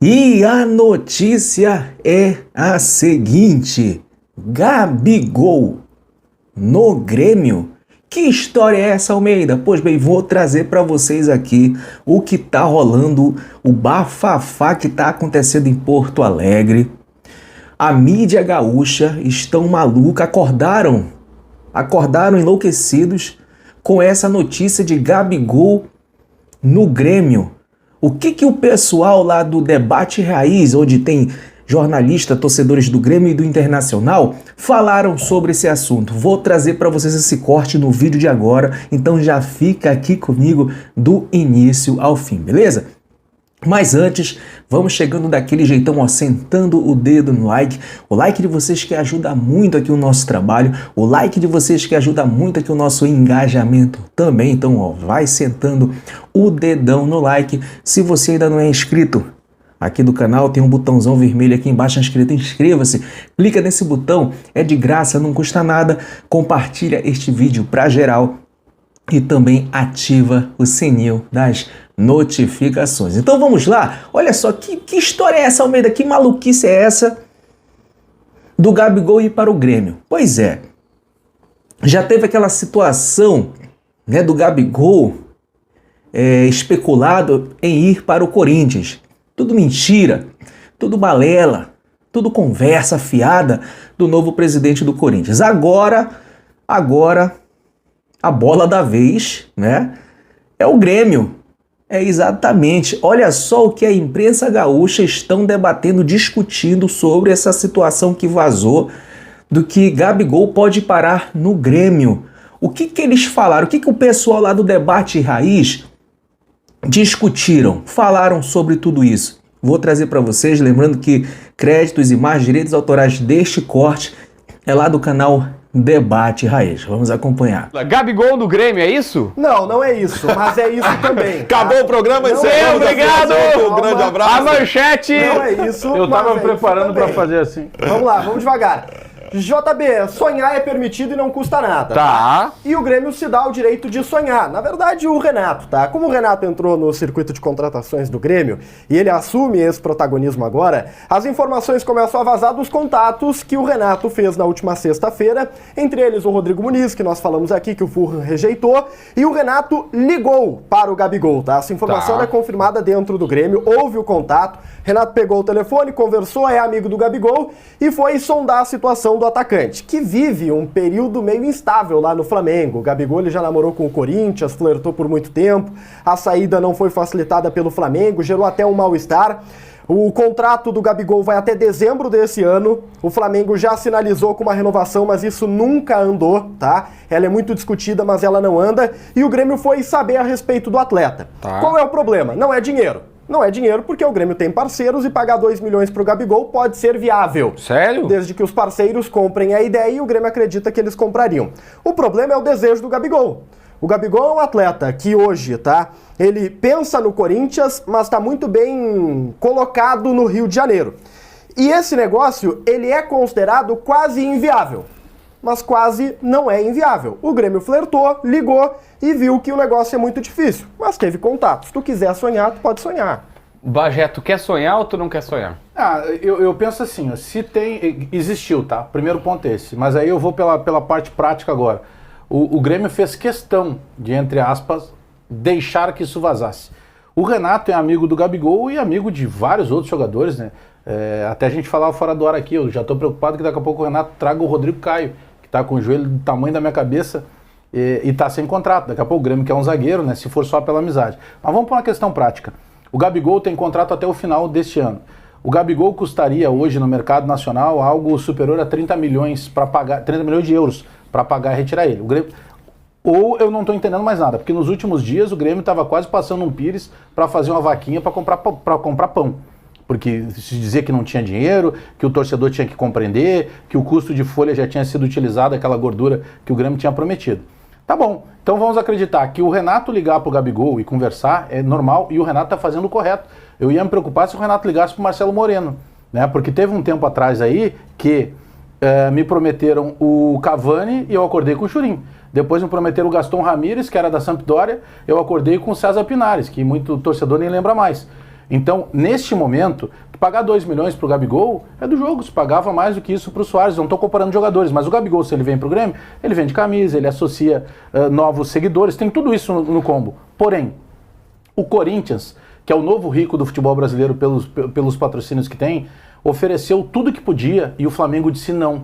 E a notícia é a seguinte: Gabigol no Grêmio? Que história é essa, Almeida? Pois bem, vou trazer para vocês aqui o que tá rolando, o bafafá que tá acontecendo em Porto Alegre. A mídia gaúcha estão maluca, acordaram enlouquecidos com essa notícia de Gabigol no Grêmio. O que o pessoal lá do Debate Raiz, onde tem jornalistas, torcedores do Grêmio e do Internacional, falaram sobre esse assunto? Vou trazer para vocês esse corte no vídeo de agora, então já fica aqui comigo do início ao fim, beleza? Mas antes, vamos chegando daquele jeitão, ó, sentando o dedo no like. O like de vocês que ajuda muito aqui o nosso trabalho, o like de vocês que ajuda muito aqui o nosso engajamento também. Então, ó, vai sentando o dedão no like. Se você ainda não é inscrito aqui do canal, tem um botãozão vermelho aqui embaixo escrito inscreva-se. Clica nesse botão, é de graça, não custa nada. Compartilha este vídeo para geral e também ativa o sininho das notificações. Então vamos lá, olha só, que história é essa, Almeida? Que maluquice é essa do Gabigol ir para o Grêmio? Pois é, já teve aquela situação, né, do Gabigol especulado em ir para o Corinthians. Tudo mentira, tudo balela, tudo conversa fiada do novo presidente do Corinthians. Agora a bola da vez, né, é o Grêmio. É exatamente. Olha só o que a imprensa gaúcha estão debatendo, discutindo sobre essa situação que vazou do que Gabigol pode parar no Grêmio. O que eles falaram? O que o pessoal lá do Debate Raiz discutiram? Falaram sobre tudo isso. Vou trazer para vocês, lembrando que créditos, imagens, direitos autorais deste corte é lá do canal Debate Raiz. Vamos acompanhar. Gabigol no Grêmio, é isso? Não, não é isso, mas é isso também. Acabou o programa, obrigado! Um grande abraço. A manchete! Não é isso. Eu tava preparando para fazer assim. Vamos lá, vamos devagar. JB, sonhar é permitido e não custa nada. Tá. E o Grêmio se dá o direito de sonhar. Na verdade, o Renato, tá? Como o Renato entrou no circuito de contratações do Grêmio e ele assume esse protagonismo agora, as informações começam a vazar dos contatos que o Renato fez na última sexta-feira, entre eles o Rodrigo Muniz, que nós falamos aqui, que o Furran rejeitou, e o Renato ligou para o Gabigol, tá? Essa informação é confirmada dentro do Grêmio, houve o contato, Renato pegou o telefone, conversou, é amigo do Gabigol e foi sondar a situação do atacante, que vive um período meio instável lá no Flamengo. O Gabigol ele já namorou com o Corinthians, flertou por muito tempo, a saída não foi facilitada pelo Flamengo, gerou até um mal-estar. O contrato do Gabigol vai até dezembro desse ano, o Flamengo já sinalizou com uma renovação, mas isso nunca andou, tá? Ela é muito discutida, mas ela não anda, e o Grêmio foi saber a respeito do atleta. Tá. Qual é o problema? Não é dinheiro. Não é dinheiro porque o Grêmio tem parceiros e pagar 2 milhões pro Gabigol pode ser viável. Sério? Desde que os parceiros comprem a ideia e o Grêmio acredita que eles comprariam. O problema é o desejo do Gabigol. O Gabigol é um atleta que hoje, tá? Ele pensa no Corinthians, mas tá muito bem colocado no Rio de Janeiro. E esse negócio, ele é considerado quase inviável. Mas quase não é inviável. O Grêmio flertou, ligou e viu que o negócio é muito difícil. Mas teve contato. Se tu quiser sonhar, tu pode sonhar. Bagé, tu quer sonhar ou tu não quer sonhar? Eu penso assim, ó, se tem... Existiu, tá? Primeiro ponto é esse. Mas aí eu vou pela parte prática agora. O Grêmio fez questão de, entre aspas, deixar que isso vazasse. O Renato é amigo do Gabigol e amigo de vários outros jogadores, né? Até a gente falava fora do ar aqui, eu já tô preocupado que daqui a pouco o Renato traga o Rodrigo Caio, que tá com o joelho do tamanho da minha cabeça e tá sem contrato. Daqui a pouco o Grêmio quer um zagueiro, né? Se for só pela amizade. Mas vamos para uma questão prática. O Gabigol tem contrato até o final deste ano. O Gabigol custaria hoje no mercado nacional algo superior a 30 milhões para pagar, 30 milhões de euros para pagar e retirar ele. O Grêmio, ou eu não estou entendendo mais nada, porque nos últimos dias o Grêmio estava quase passando um pires para fazer uma vaquinha para comprar pão. Porque se dizia que não tinha dinheiro, que o torcedor tinha que compreender, que o custo de folha já tinha sido utilizado, aquela gordura que o Grêmio tinha prometido. Tá bom, então vamos acreditar que o Renato ligar pro Gabigol e conversar é normal e o Renato tá fazendo o correto. Eu ia me preocupar se o Renato ligasse pro Marcelo Moreno, né? Porque teve um tempo atrás aí que me prometeram o Cavani e eu acordei com o Churin. Depois me prometeram o Gaston Ramírez, que era da Sampdoria, eu acordei com o César Pinares, que muito torcedor nem lembra mais. Então, neste momento, pagar 2 milhões pro Gabigol é do jogo. Se pagava mais do que isso pro Soares. Não estou comparando jogadores, mas o Gabigol, se ele vem pro Grêmio, ele vende camisa, ele associa novos seguidores, tem tudo isso no combo. Porém, o Corinthians, que é o novo rico do futebol brasileiro pelos patrocínios que tem, ofereceu tudo que podia e o Flamengo disse não.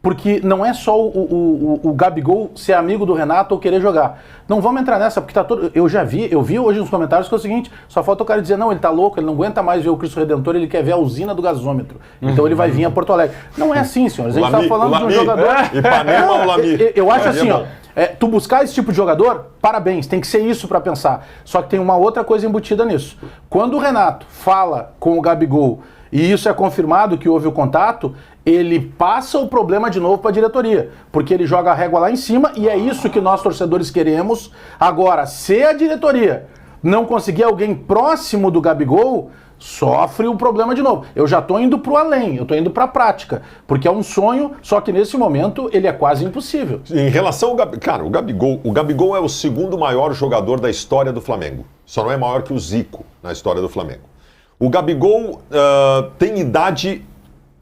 Porque não é só o Gabigol ser amigo do Renato ou querer jogar. Não vamos entrar nessa, porque tá todo. Eu vi hoje nos comentários que é o seguinte: só falta o cara dizer, não, ele tá louco, ele não aguenta mais ver o Cristo Redentor, ele quer ver a usina do gasômetro. Então ele vai vir a Porto Alegre. Não é assim, senhores. A gente tá falando de um jogador. Ipanema ou Lami? Eu acho assim, ó. Tu buscar esse tipo de jogador, parabéns, tem que ser isso pra pensar. Só que tem uma outra coisa embutida nisso. Quando o Renato fala com o Gabigol, e isso é confirmado que houve o contato, ele passa o problema de novo para a diretoria, porque ele joga a régua lá em cima e é isso que nós torcedores queremos. Agora, se a diretoria não conseguir alguém próximo do Gabigol, sofre o problema de novo. Eu já estou indo para o além, eu estou indo para a prática, porque é um sonho, só que nesse momento ele é quase impossível. Em relação ao Gabigol, cara, o Gabigol é o segundo maior jogador da história do Flamengo. Só não é maior que o Zico na história do Flamengo. O Gabigol tem idade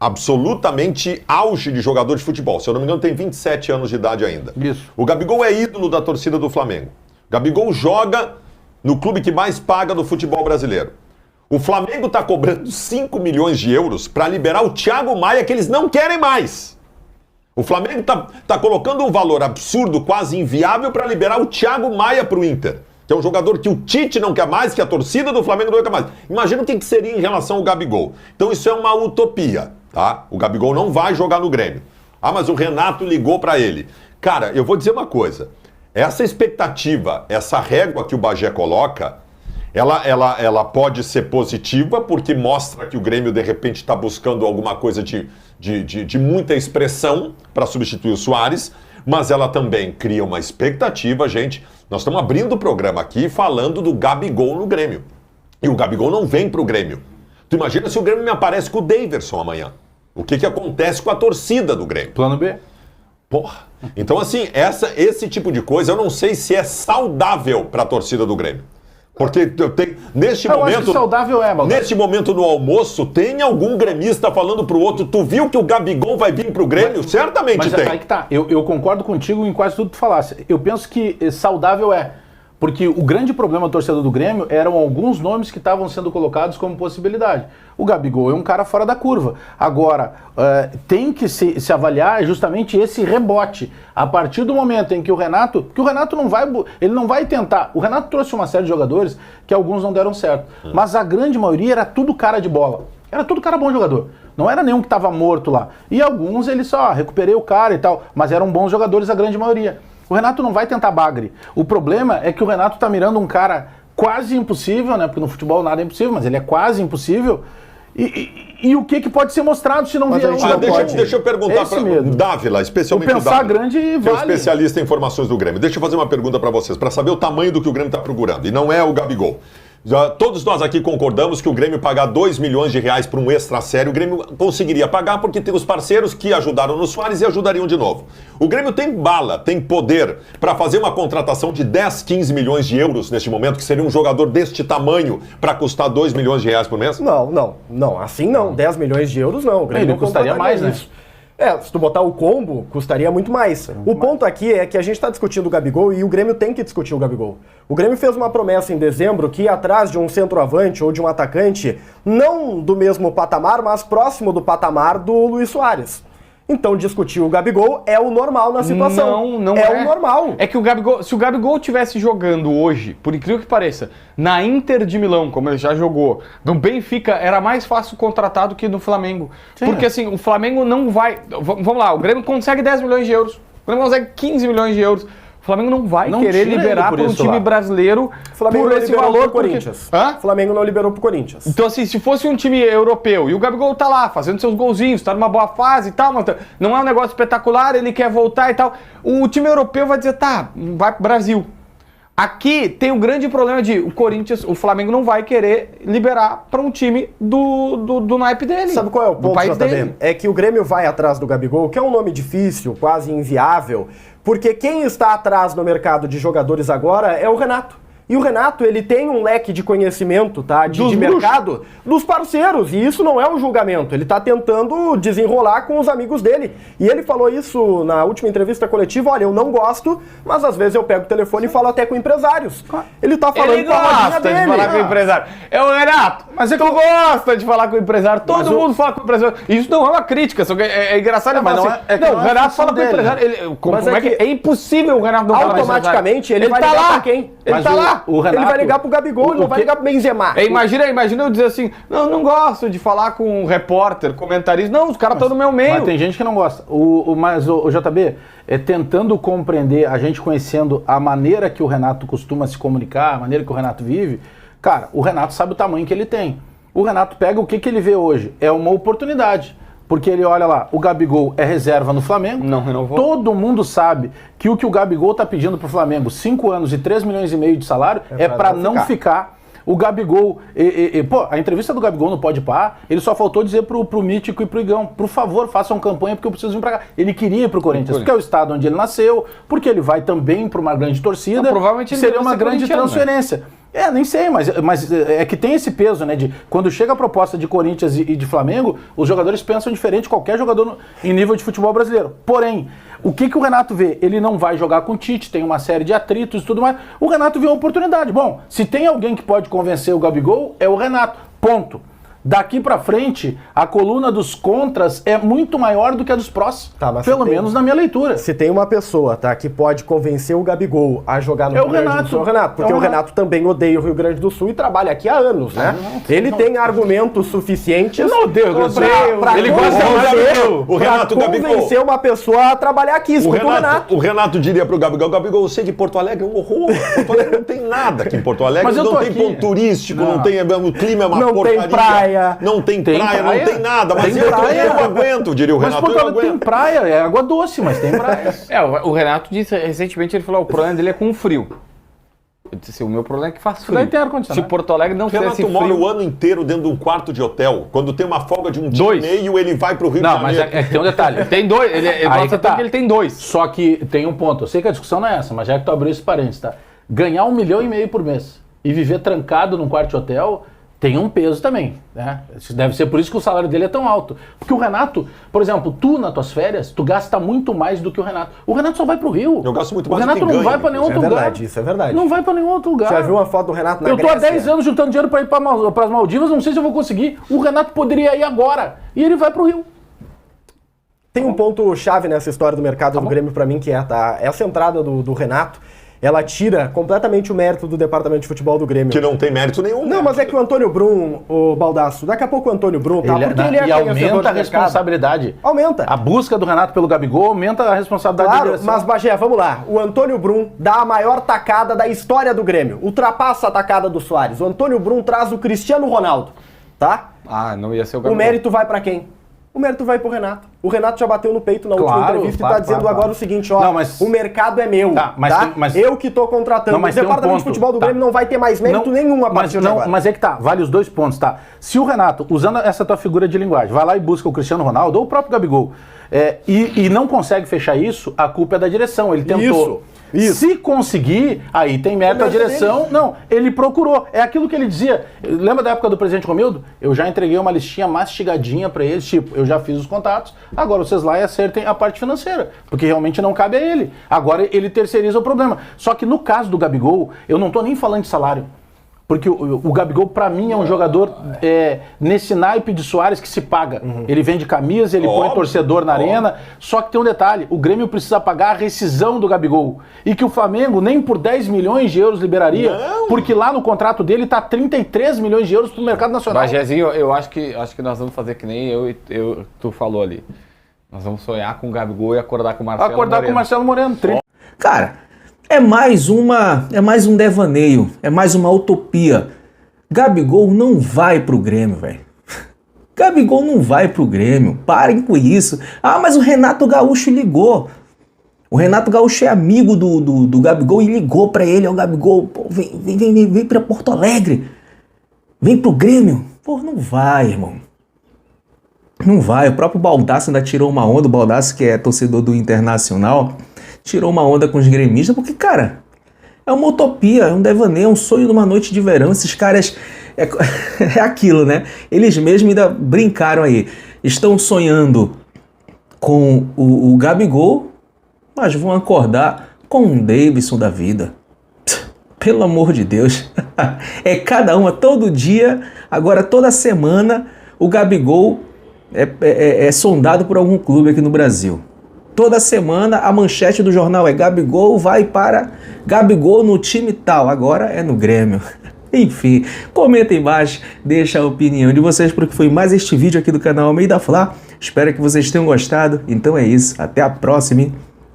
absolutamente auge de jogador de futebol. Se eu não me engano, tem 27 anos de idade ainda. Isso. O Gabigol é ídolo da torcida do Flamengo. O Gabigol joga no clube que mais paga do futebol brasileiro. O Flamengo está cobrando 5 milhões de euros para liberar o Thiago Maia, que eles não querem mais. O Flamengo tá colocando um valor absurdo, quase inviável, para liberar o Thiago Maia para o Inter, que é um jogador que o Tite não quer mais, que a torcida do Flamengo não quer mais. Imagina o que seria em relação ao Gabigol. Então isso é uma utopia, tá? O Gabigol não vai jogar no Grêmio. Ah, mas o Renato ligou para ele. Cara, eu vou dizer uma coisa. Essa expectativa, essa régua que o Bagé coloca, ela pode ser positiva, porque mostra que o Grêmio, de repente, está buscando alguma coisa de muita expressão para substituir o Soares, mas ela também cria uma expectativa, gente. Nós estamos abrindo o programa aqui falando do Gabigol no Grêmio. E o Gabigol não vem pro Grêmio. Tu imagina se o Grêmio me aparece com o Daverson amanhã. O que acontece com a torcida do Grêmio? Plano B. Porra. Então, assim, esse tipo de coisa eu não sei se é saudável para a torcida do Grêmio. Porque eu tenho, neste momento, acho que saudável é, Maldonado. Neste momento no almoço, tem algum gremista falando pro outro, tu viu que o Gabigol vai vir pro Grêmio? Certamente mas tem. Aí que tá, eu concordo contigo em quase tudo que tu falasse. Eu penso que saudável é, porque o grande problema do torcedor do Grêmio eram alguns nomes que estavam sendo colocados como possibilidade. O Gabigol é um cara fora da curva. Agora, tem que se avaliar justamente esse rebote. A partir do momento em que o Renato... Porque o Renato não vai tentar... O Renato trouxe uma série de jogadores que alguns não deram certo. Mas a grande maioria era tudo cara de bola. Era tudo cara bom jogador. Não era nenhum que estava morto lá. E alguns ele só recuperei o cara e tal. Mas eram bons jogadores a grande maioria. O Renato não vai tentar bagre. O problema é que o Renato tá mirando um cara quase impossível, né? Porque no futebol nada é impossível, mas ele é quase impossível. E o que pode ser mostrado se não vier deixa eu perguntar para Dávila, especialmente o pensar grande que é o especialista em informações do Grêmio. Deixa eu fazer uma pergunta para vocês, para saber o tamanho do que o Grêmio está procurando. E não é o Gabigol. Todos nós aqui concordamos que o Grêmio pagar 2 milhões de reais para um extra sério, o Grêmio conseguiria pagar porque tem os parceiros que ajudaram no Soares e ajudariam de novo. O Grêmio tem bala, tem poder para fazer uma contratação de 10, 15 milhões de euros neste momento, que seria um jogador deste tamanho para custar 2 milhões de reais por mês? Não, assim não. 10 milhões de euros não. O Grêmio ele custaria mais, né? Isso. Se tu botar o combo, custaria muito mais. O ponto aqui é que a gente está discutindo o Gabigol e o Grêmio tem que discutir o Gabigol. O Grêmio fez uma promessa em dezembro que ia atrás de um centroavante ou de um atacante, não do mesmo patamar, mas próximo do patamar do Luis Soares. Então discutir o Gabigol é o normal na situação. Não é o normal. É que o Gabigol, se o Gabigol estivesse jogando hoje, por incrível que pareça, na Inter de Milão, como ele já jogou, no Benfica, era mais fácil contratar do que no Flamengo. Sim. Porque assim, o Flamengo não vai... Vamos lá, o Grêmio consegue 10 milhões de euros, o Grêmio consegue 15 milhões de euros. O Flamengo não vai querer liberar para um time brasileiro por esse valor. Corinthians. O Flamengo não liberou pro Corinthians. Então, assim, se fosse um time europeu e o Gabigol tá lá fazendo seus golzinhos, tá numa boa fase e tal, mas não é um negócio espetacular, ele quer voltar e tal, o time europeu vai dizer, tá, vai pro Brasil. Aqui tem um grande problema de o Flamengo não vai querer liberar para um time do naipe dele. Sabe qual é o ponto, JB? É que o Grêmio vai atrás do Gabigol, que é um nome difícil, quase inviável, porque quem está atrás no mercado de jogadores agora é o Renato. E o Renato, ele tem um leque de conhecimento, tá? De Dos mercado dos parceiros. E isso não é um julgamento. Ele tá tentando desenrolar com os amigos dele. E ele falou isso na última entrevista coletiva. Olha, eu não gosto, mas às vezes eu pego o telefone e falo até com empresários. Ele tá falando Ele com a rodinha gosta dele. de falar com o empresário. É o Renato, Mas é tu que- gosta de falar com o empresário. Todo mundo fala com o empresário. Isso não é uma crítica, só que é engraçado. Não, mas falar não assim, é que não, não o é a Renato função fala com o dele. empresário. Como Mas é que é impossível o Renato não falar com o empresário. Automaticamente ele vai tá ligar lá. pra quem? Ele Mas tá lá. o Renato- ele vai ligar pro Gabigol, ele não vai ligar pro Benzema. Imagina eu dizer assim, não gosto de falar com um repórter, comentarista. Não, os caras estão no meu meio. Mas tem gente que não gosta. Mas o JB, tentando compreender, a gente conhecendo a maneira que o Renato costuma se comunicar, a maneira que o Renato vive, cara, o Renato sabe o tamanho que ele tem. O Renato pega o que ele vê hoje. É uma oportunidade. Porque ele olha lá, o Gabigol é reserva no Flamengo. Não renovou. Todo mundo sabe que o Gabigol tá pedindo pro Flamengo, 5 anos e 3 milhões e meio de salário, é para não ficar. O Gabigol, pô, a entrevista do Gabigol no Podpah, ele só faltou dizer pro Mítico e pro Igão, por favor, façam campanha porque eu preciso vir pra cá. Ele queria ir pro Corinthians, porque é o estado onde ele nasceu, porque ele vai também pra uma grande torcida. Não, provavelmente ele seria deve uma ser grande corintiano, né? transferência. Nem sei, mas é que tem esse peso, né? De quando chega a proposta de Corinthians e de Flamengo, os jogadores pensam diferente de qualquer jogador em nível de futebol brasileiro. Porém, o que o Renato vê? Ele não vai jogar com o Tite, tem uma série de atritos e tudo mais. O Renato vê uma oportunidade. Bom, se tem alguém que pode convencer o Gabigol, é o Renato. Ponto. Daqui pra frente, a coluna dos contras é muito maior do que a dos prós. Tá, mas pelo se tem- menos na minha leitura. Se tem uma pessoa, tá, que pode convencer o Gabigol a jogar no É o Rio Grande Renato. do Sul, é o Renato, porque É o o Renato também odeia o Rio Grande do Sul e trabalha aqui há anos, né? Ele tem argumentos suficientes. Eu não odeio o Rio Grande do Sul. pra Ele gosta convencer- mais do Gabigol. O Renato, pra Gabigol. convencer uma pessoa a trabalhar aqui. Escuta o Renato. O Renato diria pro Gabigol, Gabigol, você de Porto Alegre é um horror. Porto Alegre não tem nada aqui em Porto Alegre. Mas eu não tô tem aqui. ponto turístico, não tem, o clima é uma Não tem porcaria. praia. Não tem Tem praia, praia. não tem nada. Mas Tem eu praia. aguento, diria o Mas Renato, Porto eu Alegre tem aguento. praia, é água doce, mas tem praia. O Renato disse recentemente, ele falou, o problema dele é com o frio. Eu disse assim, o meu problema é que faz frio. daí tem ar-condicionado. Se Porto Alegre não O Renato tivesse mora frio... o ano inteiro dentro de um quarto de hotel. Quando tem uma folga de um dia Dois. e meio, ele vai pro Rio Não, de mas Janeiro. é que tem um detalhe. Tem dois, ele Aí gosta que tanto tá. que ele tem dois. Só que tem um ponto. Eu sei que a discussão não é essa, mas já que tu abriu esse parênteses, tá? Ganhar 1,5 milhão por mês e viver trancado num quarto de hotel tem um peso também, né? Deve ser por isso que o salário dele é tão alto. Porque o Renato, por exemplo, tu nas tuas férias, tu gasta muito mais do que o Renato. O Renato só vai pro Rio. Eu gasto muito O mais do Renato que não ganha, vai pra nenhum Isso é outro lugar. verdade, isso é verdade. Não vai pra nenhum outro lugar. Você já viu uma foto do Renato na Eu tô há Grécia? 10 anos juntando dinheiro pra ir pras Maldivas, não sei se eu vou conseguir. O Renato poderia ir agora. E ele vai pro Rio. Tem um ponto chave nessa história do mercado do Grêmio pra mim, que é, tá? Essa entrada do Renato, ela tira completamente o mérito do departamento de futebol do Grêmio. Que não tem mérito nenhum. Não, né? mas é que o Antônio Brum, o Baldasso, daqui a pouco o Antônio Brum, tá? Porque ele é e conhecedor aumenta a do mercado. responsabilidade. Aumenta. A busca do Renato pelo Gabigol aumenta a responsabilidade da Claro, direção. mas Bagé, vamos lá. O Antônio Brum dá a maior tacada da história do Grêmio. Ultrapassa a tacada do Soares. O Antônio Brum traz o Cristiano Ronaldo, tá? Ah, não ia ser o O Gabigol. mérito vai pra quem? O mérito vai pro Renato. O Renato já bateu no peito na última Claro, entrevista e claro, tá dizendo claro, agora claro. o seguinte, ó, Não, mas- o mercado é meu, Tá, mas tá? tem- mas- Eu que tô contratando. Não, mas o tem um departamento de ponto, futebol do tá. Grêmio não vai ter mais mérito nenhum a mas, partir de agora. mas é que tá, vale os dois pontos, tá? Se o Renato, usando essa tua figura de linguagem, vai lá e busca o Cristiano Ronaldo ou o próprio Gabigol, e não consegue fechar isso, a culpa é da direção. Ele tentou. Isso. Se conseguir, aí tem mérito da direção. Não, ele procurou. É aquilo que ele dizia. Lembra da época do presidente Romildo? Eu já entreguei uma listinha mastigadinha pra eles, tipo, eu já fiz os contatos, agora vocês lá e acertem a parte financeira, porque realmente não cabe a ele. Agora ele terceiriza o problema. Só que no caso do Gabigol, eu não tô nem falando de salário. Porque o Gabigol, pra mim, é um jogador nesse naipe de Soares que se paga. Ele vende camisa, ele põe Óbvio, torcedor na arena. Só que tem um detalhe, o Grêmio precisa pagar a rescisão do Gabigol. E que o Flamengo nem por 10 milhões de euros liberaria, porque lá no contrato dele tá 33 milhões de euros pro mercado nacional. Bajezinho, eu acho que nós vamos fazer que nem tu falou ali. Nós vamos sonhar com o Gabigol e acordar com o Marcelo Acordar Moreno. com o Marcelo Moreno. Cara, é mais um devaneio, é mais uma utopia. Gabigol não vai pro Grêmio, velho. Gabigol não vai pro Grêmio. Parem com isso. Ah, mas o Renato Gaúcho ligou. O Renato Gaúcho é amigo do Gabigol e ligou pra ele. Ó, Gabigol, pô, vem pra Porto Alegre. Vem pro Grêmio. Pô, não vai, irmão. Não vai. O próprio Baldasso ainda tirou uma onda. O Baldasso, que é torcedor do Internacional, tirou uma onda com os gremistas, porque, cara, É uma utopia, é um devaneio, é um sonho de uma noite de verão. Esses caras, é aquilo, né? Eles mesmos ainda brincaram aí. Estão sonhando com o Gabigol, mas vão acordar com um Davidson da vida. Pelo amor de Deus. É cada uma, todo dia, agora toda semana, o Gabigol é sondado por algum clube aqui no Brasil. Toda semana a manchete do jornal é Gabigol vai para Gabigol no time tal, agora é no Grêmio. Enfim, comenta aí embaixo, deixa a opinião de vocês, porque foi mais este vídeo aqui do canal Almeida Fla. Espero que vocês tenham gostado. Então é isso, até a próxima.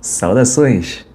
Saudações!